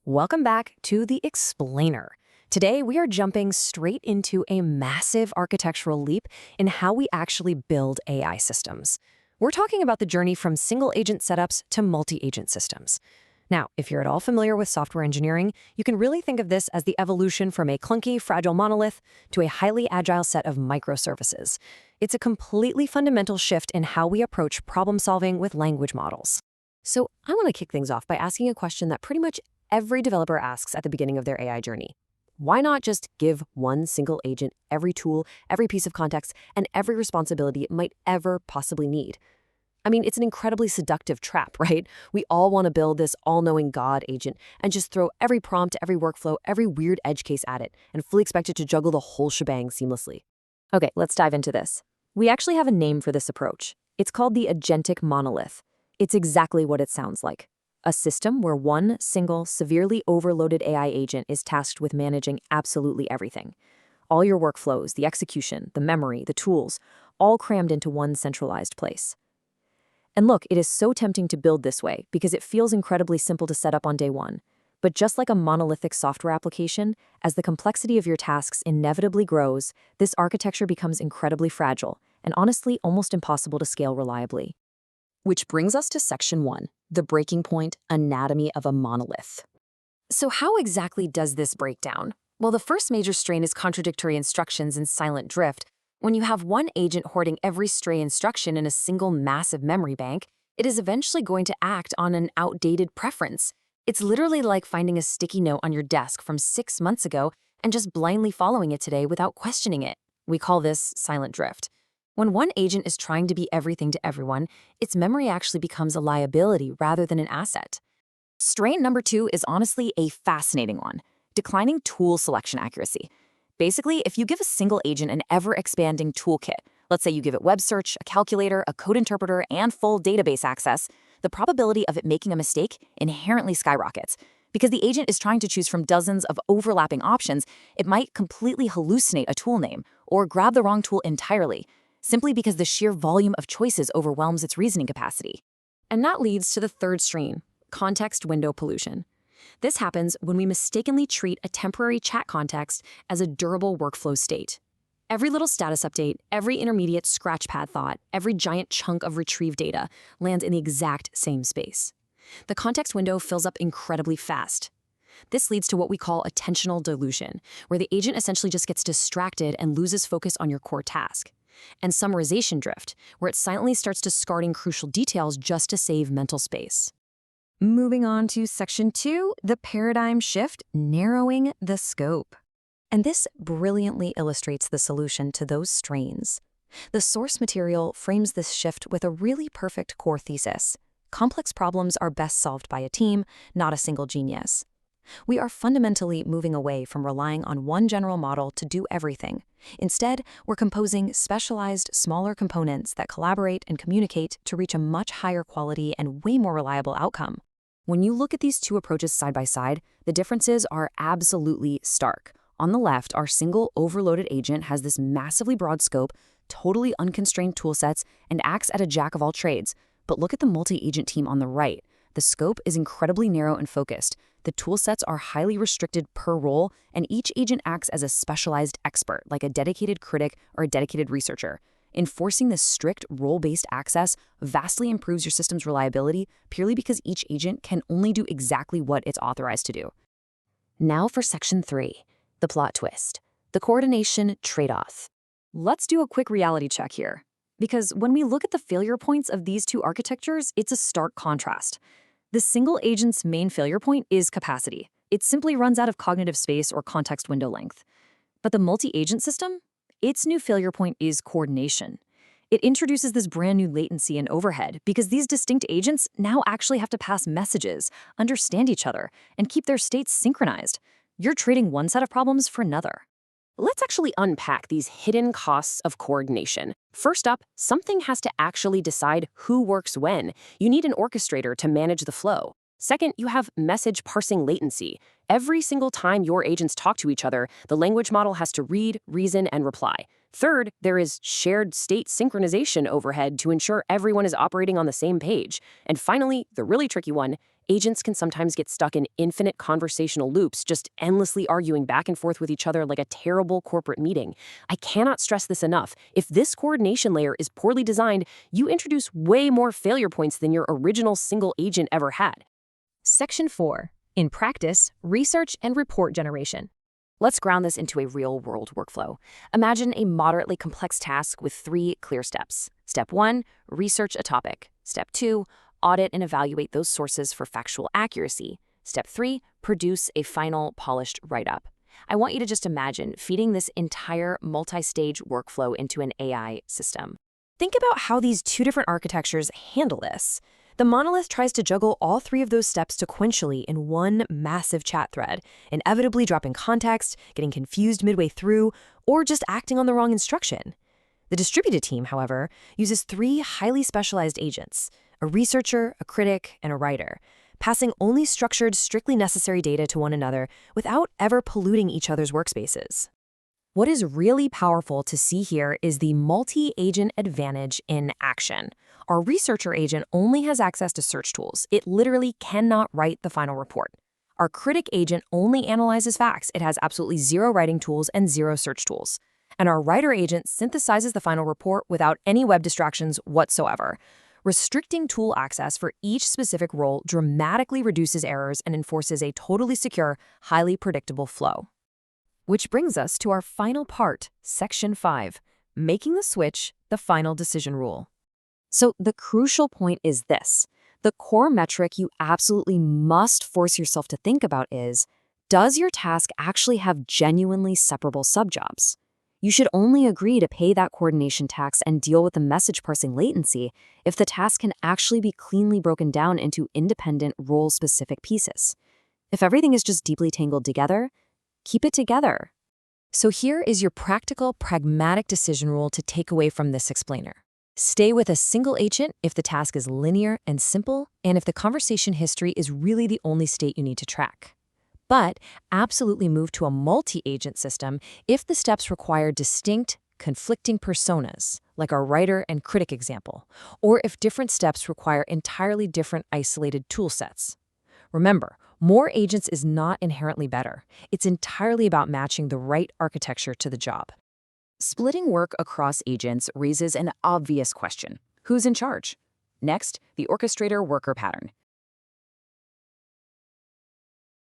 Welcome back to the Explainer. Today, we are jumping straight into a massive architectural leap in how we actually build AI systems. We're talking about the journey from single-agent setups to multi-agent systems. Now, if you're at all familiar with software engineering, you can really think of this as the evolution from a clunky, fragile monolith to a highly agile set of microservices. It's a completely fundamental shift in how we approach problem-solving with language models. So I want to kick things off by asking a question that pretty much every developer asks at the beginning of their AI journey. Why not just give one single agent every tool, every piece of context, and every responsibility it might ever possibly need? I mean, it's an incredibly seductive trap, right? We all want to build this all-knowing God agent and just throw every prompt, every workflow, every weird edge case at it and fully expect it to juggle the whole shebang seamlessly. Okay, let's dive into this. We actually have a name for this approach. It's called the Agentic monolith. It's exactly what it sounds like. A system where one single, severely overloaded AI agent is tasked with managing absolutely everything. All your workflows, the execution, the memory, the tools, all crammed into one centralized place. And look, it is so tempting to build this way because it feels incredibly simple to set up on day one. But just like a monolithic software application, as the complexity of your tasks inevitably grows, this architecture becomes incredibly fragile and honestly almost impossible to scale reliably. Which brings us to Section 1, the breaking point anatomy of a monolith. So how exactly does this break down? Well, the first major strain is contradictory instructions and silent drift. When you have one agent hoarding every stray instruction in a single massive memory bank, it is eventually going to act on an outdated preference. It's literally like finding a sticky note on your desk from 6 months ago and just blindly following it today without questioning it. We call this silent drift. When one agent is trying to be everything to everyone, its memory actually becomes a liability rather than an asset. Strain number 2 is honestly a fascinating one: declining tool selection accuracy. Basically, if you give a single agent an ever-expanding toolkit, let's say you give it web search, a calculator, a code interpreter, and full database access, the probability of it making a mistake inherently skyrockets. Because the agent is trying to choose from dozens of overlapping options, it might completely hallucinate a tool name or grab the wrong tool entirely, simply because the sheer volume of choices overwhelms its reasoning capacity. And that leads to the third strain: context window pollution. This happens when we mistakenly treat a temporary chat context as a durable workflow state. Every little status update, every intermediate scratchpad thought, every giant chunk of retrieved data lands in the exact same space. The context window fills up incredibly fast. This leads to what we call attentional dilution, where the agent essentially just gets distracted and loses focus on your core task. And summarization drift, where it silently starts discarding crucial details just to save mental space. Moving on to Section 2, the paradigm shift, narrowing the scope. And this brilliantly illustrates the solution to those strains. The source material frames this shift with a really perfect core thesis. Complex problems are best solved by a team, not a single genius. We are fundamentally moving away from relying on one general model to do everything. Instead, we're composing specialized, smaller components that collaborate and communicate to reach a much higher quality and way more reliable outcome. When you look at these two approaches side by side, the differences are absolutely stark. On the left, our single overloaded agent has this massively broad scope, totally unconstrained toolsets, and acts at a jack of all trades. But look at the multi-agent team on the right. The scope is incredibly narrow and focused. The toolsets are highly restricted per role, and each agent acts as a specialized expert, like a dedicated critic or a dedicated researcher. Enforcing this strict role-based access vastly improves your system's reliability purely because each agent can only do exactly what it's authorized to do. Now for Section 3, the plot twist, the coordination trade-off. Let's do a quick reality check here, because when we look at the failure points of these two architectures, it's a stark contrast. The single agent's main failure point is capacity. It simply runs out of cognitive space or context window length. But the multi-agent system? Its new failure point is coordination. It introduces this brand new latency and overhead because these distinct agents now actually have to pass messages, understand each other, and keep their states synchronized. You're trading one set of problems for another. Let's actually unpack these hidden costs of coordination. First up, something has to actually decide who works when. You need an orchestrator to manage the flow. Second, you have message parsing latency. Every single time your agents talk to each other, the language model has to read, reason, and reply. Third, there is shared state synchronization overhead to ensure everyone is operating on the same page. And finally, the really tricky one, Agents can sometimes get stuck in infinite conversational loops, just endlessly arguing back and forth with each other like a terrible corporate meeting. I cannot stress this enough. If this coordination layer is poorly designed, you introduce way more failure points than your original single agent ever had. Section 4. In practice, research and report generation. Let's ground this into a real-world workflow. Imagine a moderately complex task with 3 clear steps. Step 1, research a topic. Step 2, audit and evaluate those sources for factual accuracy. Step 3, produce a final polished write-up. I want you to just imagine feeding this entire multi-stage workflow into an AI system. Think about how these 2 different architectures handle this. The monolith tries to juggle all 3 of those steps sequentially in one massive chat thread, inevitably dropping context, getting confused midway through, or just acting on the wrong instruction. The distributed team, however, uses 3 highly specialized agents: a researcher, a critic, and a writer, passing only structured, strictly necessary data to one another without ever polluting each other's workspaces. What is really powerful to see here is the multi-agent advantage in action. Our researcher agent only has access to search tools. It literally cannot write the final report. Our critic agent only analyzes facts. It has absolutely 0 writing tools and 0 search tools. And our writer agent synthesizes the final report without any web distractions whatsoever. Restricting tool access for each specific role dramatically reduces errors and enforces a totally secure, highly predictable flow. Which brings us to our final part, Section 5, making the switch the final decision rule. So the crucial point is this. The core metric you absolutely must force yourself to think about is, does your task actually have genuinely separable subjobs? You should only agree to pay that coordination tax and deal with the message parsing latency if the task can actually be cleanly broken down into independent role-specific pieces. If everything is just deeply tangled together, keep it together. So here is your practical, pragmatic decision rule to take away from this explainer. Stay with a single agent if the task is linear and simple, and if the conversation history is really the only state you need to track. But absolutely move to a multi-agent system if the steps require distinct, conflicting personas, like our writer and critic example, or if different steps require entirely different isolated tool sets. Remember, more agents is not inherently better. It's entirely about matching the right architecture to the job. Splitting work across agents raises an obvious question. Who's in charge? Next, the orchestrator-worker pattern.